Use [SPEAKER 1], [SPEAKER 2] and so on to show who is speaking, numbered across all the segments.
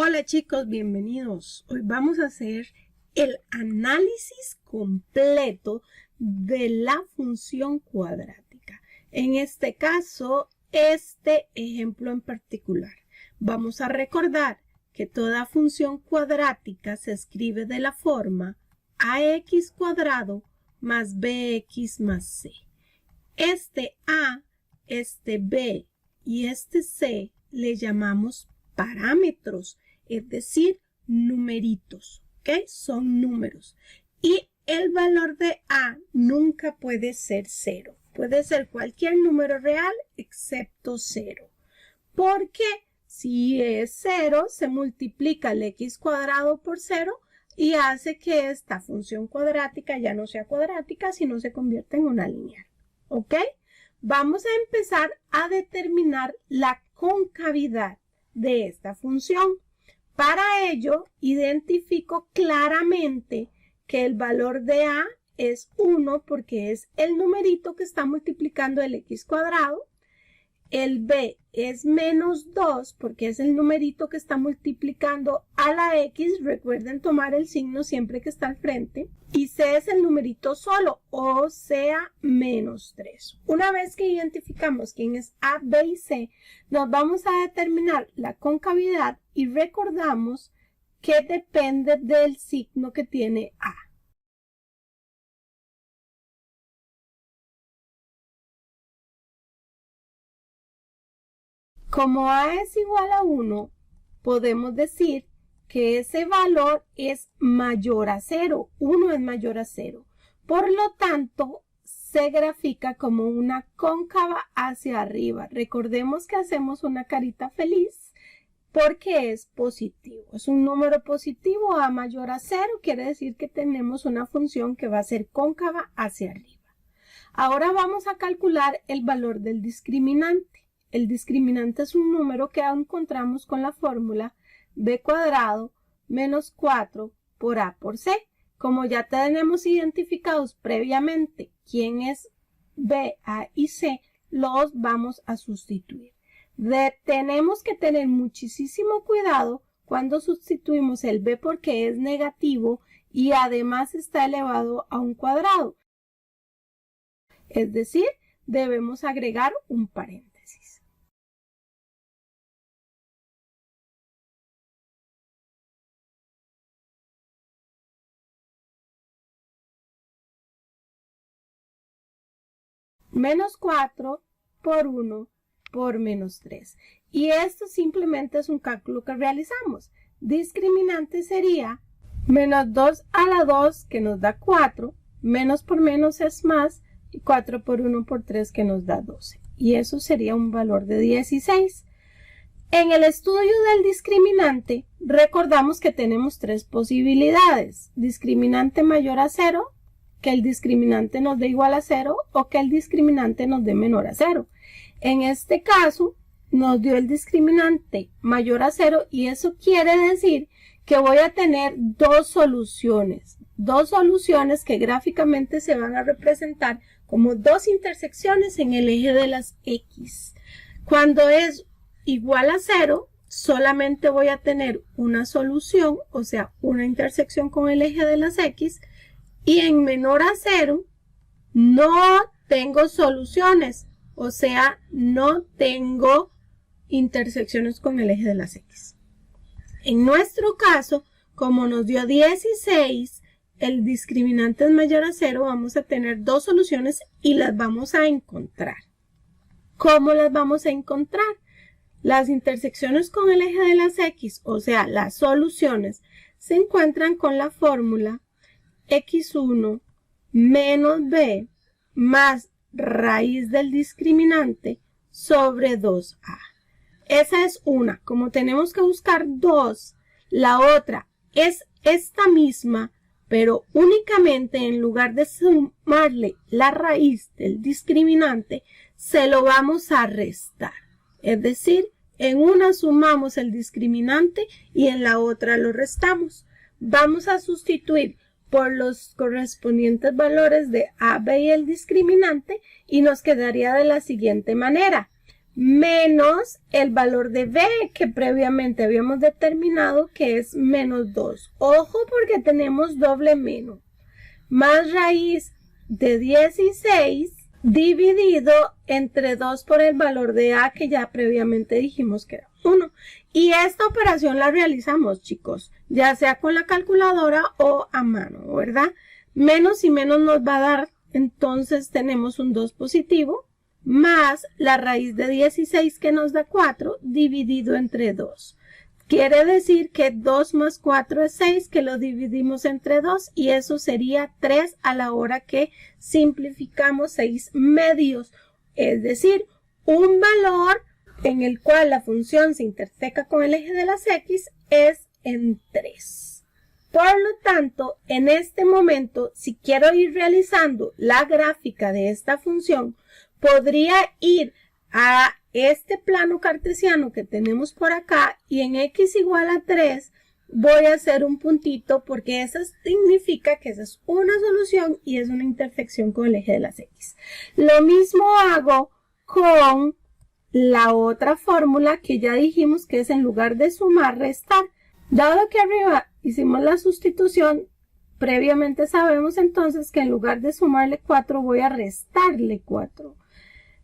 [SPEAKER 1] Hola chicos, bienvenidos. Hoy vamos a hacer el análisis completo de la función cuadrática. En este caso, este ejemplo en particular. Vamos a recordar que toda función cuadrática se escribe de la forma ax cuadrado más bx más c. Este a, este b y este c le llamamos parámetros, es decir, numeritos, ¿ok? Son números. Y el valor de a nunca puede ser 0. Puede ser cualquier número real excepto 0. Porque si es 0, se multiplica el x cuadrado por 0 y hace que esta función cuadrática ya no sea cuadrática, sino se convierta en una lineal, ¿ok? Vamos a empezar a determinar la concavidad de esta función. Para ello, identifico claramente que el valor de a es 1 porque es el numerito que está multiplicando el x cuadrado. El b es menos 2 porque es el numerito que está multiplicando a la x. Recuerden tomar el signo siempre que está al frente. Y c es el numerito solo, o sea, menos 3. Una vez que identificamos quién es a, b y c, nos vamos a determinar la concavidad y recordamos que depende del signo que tiene a. Como a es igual a 1, podemos decir que ese valor es mayor a 0. 1 es mayor a 0. Por lo tanto, se grafica como una cóncava hacia arriba. Recordemos que hacemos una carita feliz porque es positivo. Es un número positivo, a mayor a 0, quiere decir que tenemos una función que va a ser cóncava hacia arriba. Ahora vamos a calcular el valor del discriminante. El discriminante es un número que encontramos con la fórmula b cuadrado menos 4 por a por c. Como ya tenemos identificados previamente quién es b, a y c, los vamos a sustituir. Tenemos que tener muchísimo cuidado cuando sustituimos el b porque es negativo y además está elevado a un cuadrado. Es decir, debemos agregar un paréntesis. Menos 4 por 1 por menos 3. Y esto simplemente es un cálculo que realizamos. Discriminante sería menos 2 a la 2 que nos da 4, menos por menos es más, y 4 por 1 por 3 que nos da 12. Y eso sería un valor de 16. En el estudio del discriminante, recordamos que tenemos tres posibilidades. Discriminante mayor a 0, que el discriminante nos dé igual a 0 o que el discriminante nos dé menor a 0. En este caso, nos dio el discriminante mayor a 0 y eso quiere decir que voy a tener dos soluciones que gráficamente se van a representar como dos intersecciones en el eje de las X. Cuando es igual a 0, solamente voy a tener una solución, o sea, una intersección con el eje de las X, y en menor a 0 no tengo soluciones, o sea, no tengo intersecciones con el eje de las X. En nuestro caso, como nos dio 16, el discriminante es mayor a 0, vamos a tener dos soluciones y las vamos a encontrar. ¿Cómo las vamos a encontrar? Las intersecciones con el eje de las X, o sea, las soluciones, se encuentran con la fórmula x1 menos b más raíz del discriminante sobre 2a. Esa es una. Como tenemos que buscar dos, la otra es esta misma, pero únicamente en lugar de sumarle la raíz del discriminante, se lo vamos a restar. Es decir, en una sumamos el discriminante y en la otra lo restamos. Vamos a sustituir por los correspondientes valores de a, b y el discriminante y nos quedaría de la siguiente manera. menos el valor de b que previamente habíamos determinado que es menos 2. Ojo porque tenemos doble menos. Más raíz de 16 dividido entre 2 por el valor de a que ya previamente dijimos que era 1. Y esta operación la realizamos, chicos, ya sea con la calculadora o a mano, ¿verdad? Menos y menos nos va a dar, entonces tenemos un 2 positivo más la raíz de 16 que nos da 4 dividido entre 2. Quiere decir que 2 más 4 es 6, que lo dividimos entre 2 y eso sería 3 a la hora que simplificamos 6 medios. Es decir, un valor en el cual la función se interseca con el eje de las X es en 3. Por lo tanto, en este momento, si quiero ir realizando la gráfica de esta función, podría ir a este plano cartesiano que tenemos por acá y en x igual a 3 voy a hacer un puntito porque eso significa que esa es una solución y es una intersección con el eje de las x. Lo mismo hago con la otra fórmula que ya dijimos que es en lugar de sumar, restar. Dado que arriba hicimos la sustitución, previamente sabemos entonces que en lugar de sumarle 4 voy a restarle 4.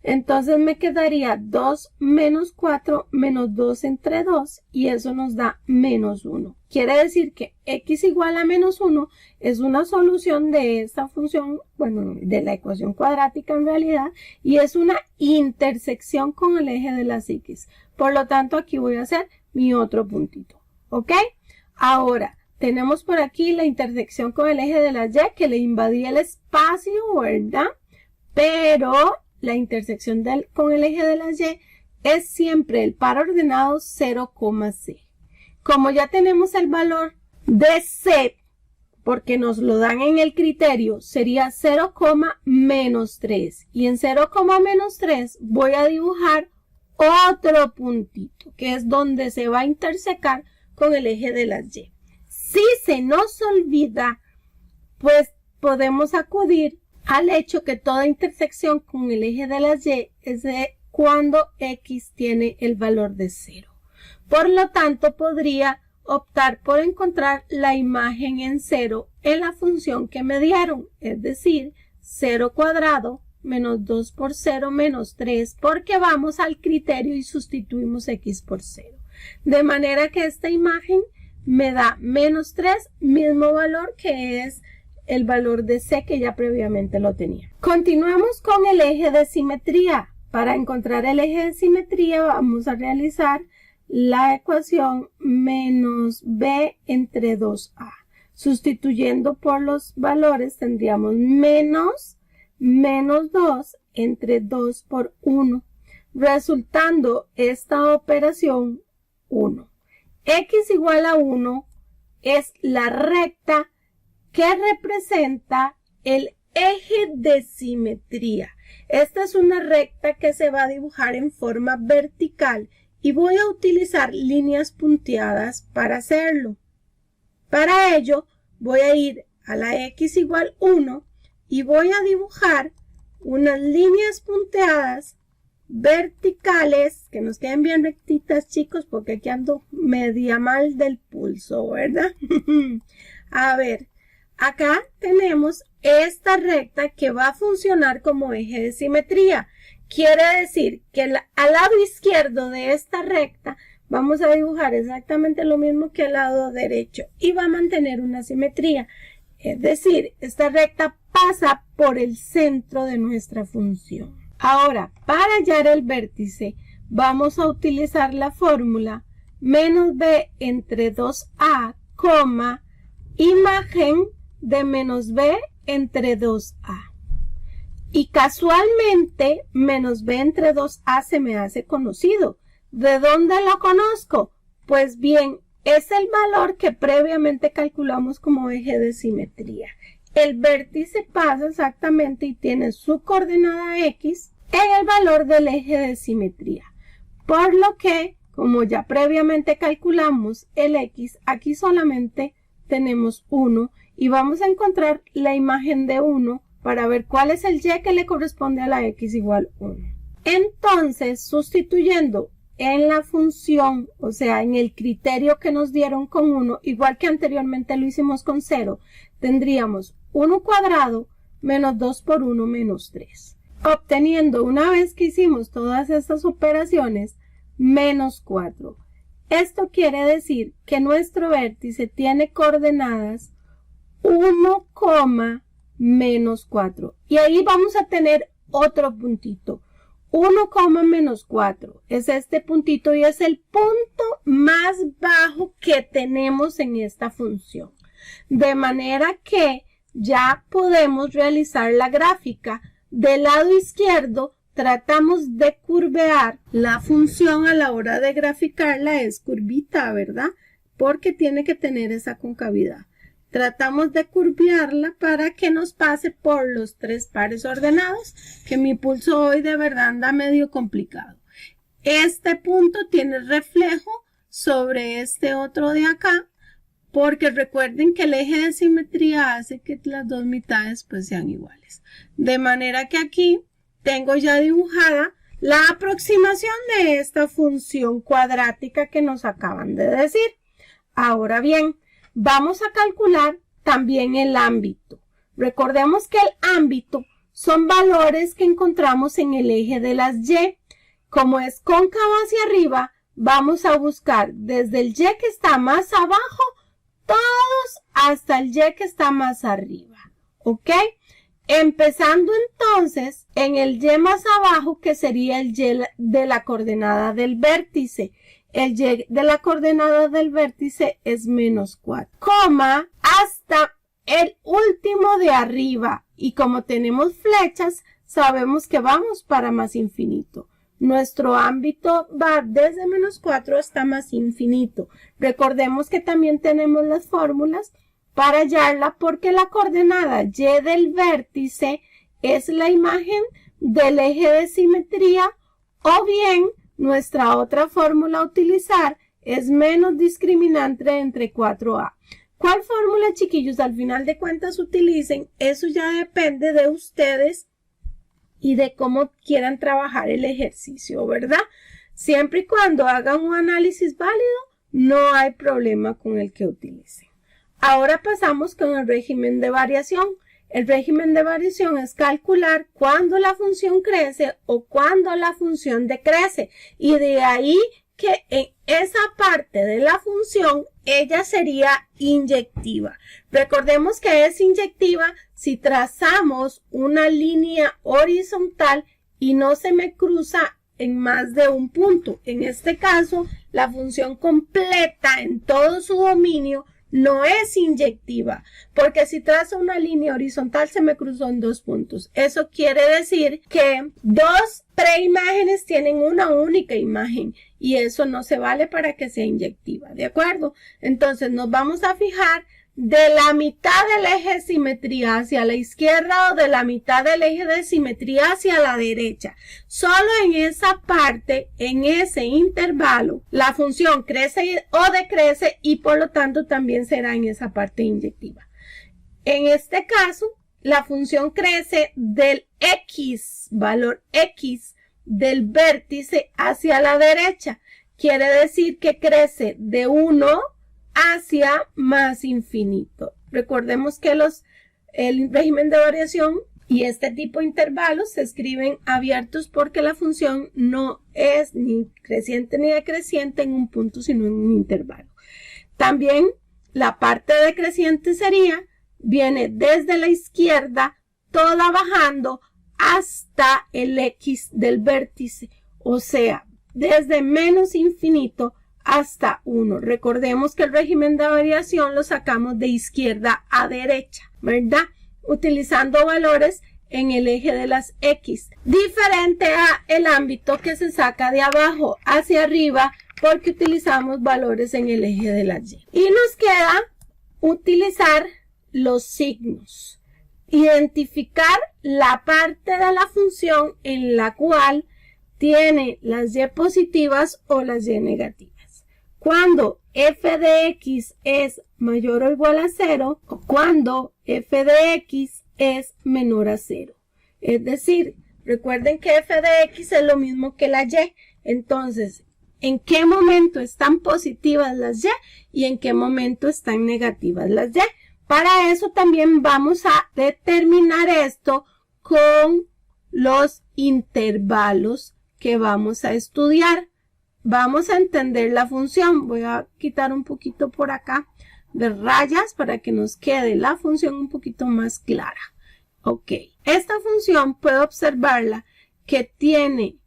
[SPEAKER 1] Entonces me quedaría 2 menos 4 menos 2 entre 2 y eso nos da menos 1. Quiere decir que x igual a menos 1 es una solución de esta función, bueno, de la ecuación cuadrática en realidad, y es una intersección con el eje de las x. Por lo tanto, aquí voy a hacer mi otro puntito. ¿Ok? Ahora, tenemos por aquí la intersección con el eje de las y que le invadí el espacio, ¿verdad? Pero la intersección con el eje de las y es siempre el par ordenado 0, c. Como ya tenemos el valor de c, porque nos lo dan en el criterio, sería 0, menos 3. Y en 0, menos 3 voy a dibujar otro puntito, que es donde se va a intersecar con el eje de las y. Si se nos olvida, pues podemos acudir al hecho que toda intersección con el eje de las y es de cuando x tiene el valor de 0. Por lo tanto, podría optar por encontrar la imagen en 0 en la función que me dieron, es decir, 0 cuadrado menos 2 por 0 menos 3, porque vamos al criterio y sustituimos x por 0. De manera que esta imagen me da menos 3, mismo valor que es el valor de c que ya previamente lo tenía. Continuamos con el eje de simetría. Para encontrar el eje de simetría vamos a realizar la ecuación menos b entre 2a. Sustituyendo por los valores tendríamos menos 2 entre 2 por 1, resultando esta operación 1. X igual a 1 es la recta que representa el eje de simetría. Esta es una recta que se va a dibujar en forma vertical y voy a utilizar líneas punteadas para hacerlo. Para ello voy a ir a la x igual 1 y voy a dibujar unas líneas punteadas verticales que nos queden bien rectitas, chicos, porque aquí ando media mal del pulso, ¿verdad? A ver, acá tenemos esta recta que va a funcionar como eje de simetría. Quiere decir que al lado izquierdo de esta recta vamos a dibujar exactamente lo mismo que al lado derecho y va a mantener una simetría. Es decir, esta recta pasa por el centro de nuestra función. Ahora, para hallar el vértice, vamos a utilizar la fórmula menos b entre 2a, imagen de menos b entre 2a. Y casualmente, menos b entre 2a se me hace conocido. ¿De dónde lo conozco? Pues bien, es el valor que previamente calculamos como eje de simetría. El vértice pasa exactamente y tiene su coordenada x en el valor del eje de simetría. Por lo que, como ya previamente calculamos el x, aquí solamente tenemos 1 y vamos a encontrar la imagen de 1 para ver cuál es el y que le corresponde a la x igual 1. Entonces, sustituyendo en la función, o sea, en el criterio que nos dieron con 1, igual que anteriormente lo hicimos con 0, tendríamos 1 cuadrado menos 2 por 1 menos 3. Obteniendo, una vez que hicimos todas estas operaciones, menos 4. Esto quiere decir que nuestro vértice tiene coordenadas 1, menos 4. Y ahí vamos a tener otro puntito. 1, menos 4 es este puntito y es el punto más bajo que tenemos en esta función. De manera que ya podemos realizar la gráfica. Del lado izquierdo tratamos de curvear la función a la hora de graficarla, es curvita, ¿verdad? Porque tiene que tener esa concavidad. Tratamos de curvearla para que nos pase por los 3 pares ordenados, que mi pulso hoy de verdad anda medio complicado. Este punto tiene reflejo sobre este otro de acá, porque recuerden que el eje de simetría hace que las dos mitades pues sean iguales. De manera que aquí tengo ya dibujada la aproximación de esta función cuadrática que nos acaban de decir. Ahora bien, vamos a calcular también el ámbito. Recordemos que el ámbito son valores que encontramos en el eje de las Y. Como es cóncavo hacia arriba, vamos a buscar desde el Y que está más abajo, todos hasta el Y que está más arriba. ¿Ok? Empezando entonces en el Y más abajo, que sería el Y de la coordenada del vértice. El Y de la coordenada del vértice es menos 4, coma hasta el último de arriba. Y como tenemos flechas, sabemos que vamos para más infinito. Nuestro ámbito va desde menos 4 hasta más infinito. Recordemos que también tenemos las fórmulas para hallarla, porque la coordenada Y del vértice es la imagen del eje de simetría, o bien nuestra otra fórmula a utilizar es menos discriminante entre 4a. ¿Cuál fórmula, chiquillos, al final de cuentas utilicen? Eso ya depende de ustedes y de cómo quieran trabajar el ejercicio, ¿verdad? Siempre y cuando hagan un análisis válido, no hay problema con el que utilicen. Ahora pasamos con el régimen de variación. El régimen de variación es calcular cuándo la función crece o cuándo la función decrece. Y de ahí que en esa parte de la función ella sería inyectiva. Recordemos que es inyectiva si trazamos una línea horizontal y no se me cruza en más de un punto. En este caso, la función completa en todo su dominio no es inyectiva, porque si trazo una línea horizontal se me cruzó en 2 puntos. Eso quiere decir que 2 preimágenes tienen una única imagen y eso no se vale para que sea inyectiva, ¿de acuerdo? Entonces nos vamos a fijar de la mitad del eje de simetría hacia la izquierda o de la mitad del eje de simetría hacia la derecha. Solo en esa parte, en ese intervalo, la función crece o decrece y por lo tanto también será en esa parte inyectiva. En este caso, la función crece del X, valor X del vértice hacia la derecha. Quiere decir que crece de 1 hacia más infinito. Recordemos que el régimen de variación y este tipo de intervalos se escriben abiertos porque la función no es ni creciente ni decreciente en un punto, sino en un intervalo. También la parte decreciente viene desde la izquierda, toda bajando hasta el X del vértice, o sea, desde menos infinito hasta 1. Recordemos que el régimen de variación lo sacamos de izquierda a derecha, ¿verdad? Utilizando valores en el eje de las X. Diferente a el ámbito que se saca de abajo hacia arriba porque utilizamos valores en el eje de las Y. Y nos queda utilizar los signos. Identificar la parte de la función en la cual tiene las Y positivas o las Y negativas. Cuando f de x es mayor o igual a 0 o cuando f de x es menor a 0. Es decir, Recuerden que f de x es lo mismo que la y. Entonces, ¿en qué momento están positivas las y en qué momento están negativas las y? Para eso también vamos a determinar esto con los intervalos que vamos a estudiar. Vamos a entender la función. Voy a quitar un poquito por acá de rayas para que nos quede la función un poquito más clara. Ok, esta función puedo observarla que tiene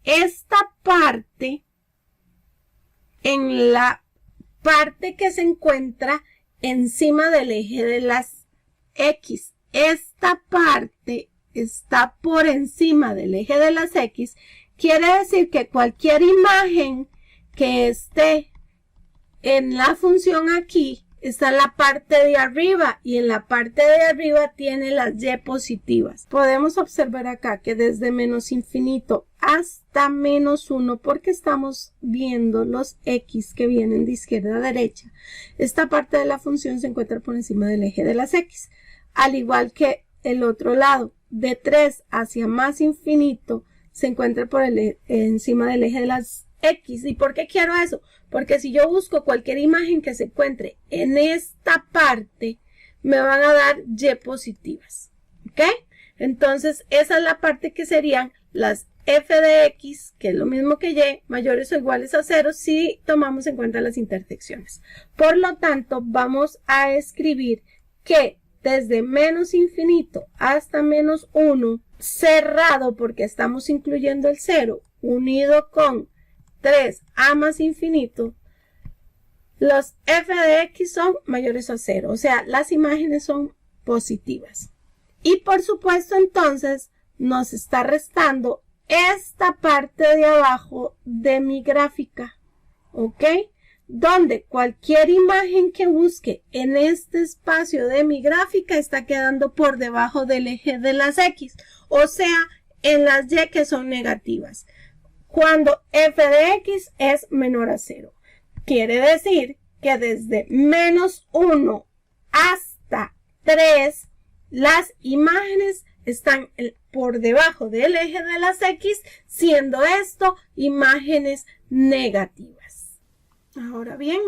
[SPEAKER 1] esta parte en la parte que se encuentra encima del eje de las X. Esta parte está por encima del eje de las X. Quiere decir que cualquier imagen que esté en la función aquí está en la parte de arriba y en la parte de arriba tiene las y positivas. Podemos observar acá que desde menos infinito hasta menos 1, porque estamos viendo los x que vienen de izquierda a derecha, esta parte de la función se encuentra por encima del eje de las x. Al igual que el otro lado, de 3 hacia más infinito, se encuentra por encima del eje de las X. ¿Y por qué quiero eso? Porque si yo busco cualquier imagen que se encuentre en esta parte, me van a dar y positivas. ¿Ok? Entonces, esa es la parte que serían las f de x, que es lo mismo que y, mayores o iguales a 0, si tomamos en cuenta las intersecciones. Por lo tanto, vamos a escribir que desde menos infinito hasta menos 1, cerrado porque estamos incluyendo el 0, unido con 3 a más infinito, los f de x son mayores a 0, o sea, las imágenes son positivas. Y por supuesto, entonces, nos está restando esta parte de abajo de mi gráfica, ¿ok? Donde cualquier imagen que busque en este espacio de mi gráfica está quedando por debajo del eje de las X, o sea, en las Y que son negativas, cuando f de X es menor a 0. Quiere decir que desde menos 1 hasta 3, las imágenes están por debajo del eje de las X, siendo esto imágenes negativas. Ahora bien,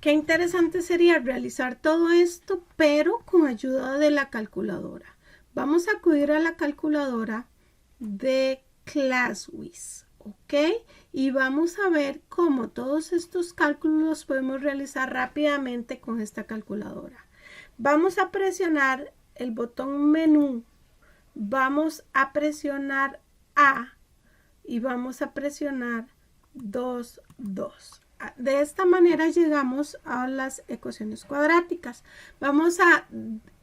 [SPEAKER 1] qué interesante sería realizar todo esto, pero con ayuda de la calculadora. Vamos a acudir a la calculadora de ClassWiz, ¿ok? Y vamos a ver cómo todos estos cálculos los podemos realizar rápidamente con esta calculadora. Vamos a presionar el botón menú, vamos a presionar A y vamos a presionar 2, 2. De esta manera llegamos a las ecuaciones cuadráticas. Vamos a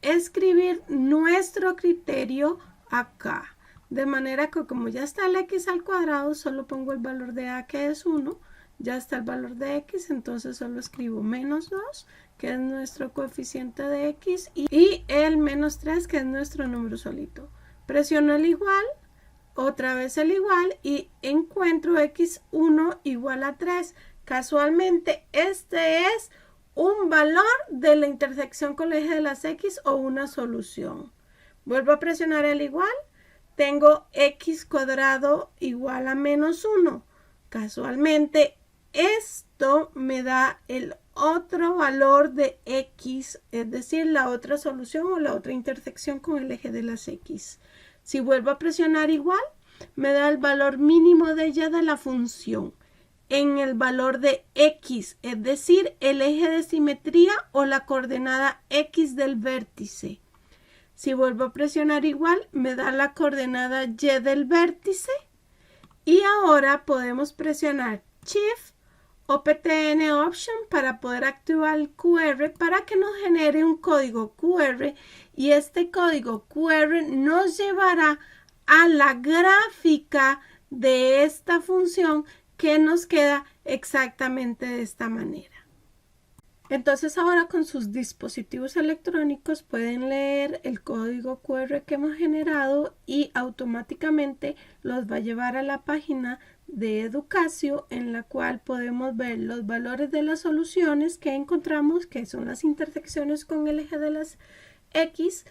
[SPEAKER 1] escribir nuestro criterio acá. De manera que como ya está el x al cuadrado, solo pongo el valor de a, que es 1. Ya está el valor de x, entonces solo escribo menos 2, que es nuestro coeficiente de x, y el menos 3, que es nuestro número solito. Presiono el igual, otra vez el igual, y encuentro x1 igual a 3. Casualmente, este es un valor de la intersección con el eje de las X o una solución. Vuelvo a presionar el igual. Tengo x cuadrado igual a menos 1. Casualmente, esto me da el otro valor de x, es decir, la otra solución o la otra intersección con el eje de las X. Si vuelvo a presionar igual, me da el valor mínimo de y de la función en el valor de x, es decir, el eje de simetría o la coordenada x del vértice. Si vuelvo a presionar igual, me da la coordenada y del vértice. Y ahora podemos presionar Shift o PTN Option para poder activar el QR para que nos genere un código QR. Y este código QR nos llevará a la gráfica de esta función, que nos queda exactamente de esta manera. Entonces ahora con sus dispositivos electrónicos pueden leer el código QR que hemos generado y automáticamente los va a llevar a la página de Educatio, en la cual podemos ver los valores de las soluciones que encontramos, que son las intersecciones con el eje de las X,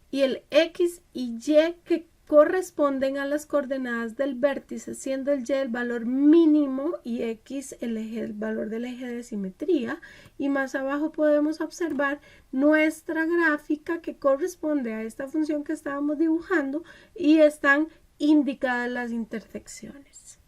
[SPEAKER 1] y el X y Y que corresponden a las coordenadas del vértice, siendo el y el valor mínimo y x el valor del eje de simetría. Y más abajo podemos observar nuestra gráfica que corresponde a esta función que estábamos dibujando y están indicadas las intersecciones.